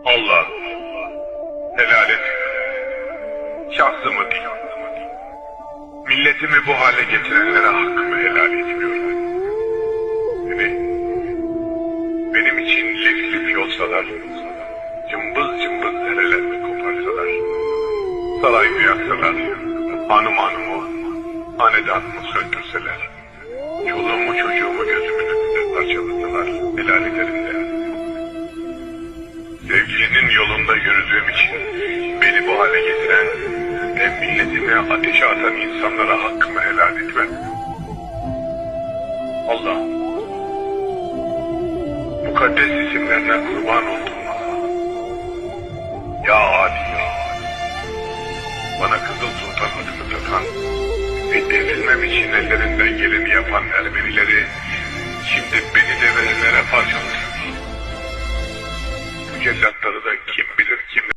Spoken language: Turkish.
Allah helal et. Şahsımı değil, milletimi bu hale getirenlere hakkımı helal etmiyorum. Benim için lif lif yolsalar, cımbız cımbız derelerimi koparsalar, sarayımı yaksalar, hanımı, hanedanımı söndürseler, çoluğumu çocuğumu gözümün önünde parçalasalar, helal ederim de. Sevgilinin yolunda yürüdüğüm için beni bu hale getiren ve milletimi ateşe atan insanlara hakkımı helal etmem. Allah, mukaddes isimlerine kurban oldum. Ya Ali, bana Kızıl Sultan adını takan ve devrilmem için ellerinden geleni yapan Ermenileri şimdi beni de verenlere parçalasın. Bu cellatları da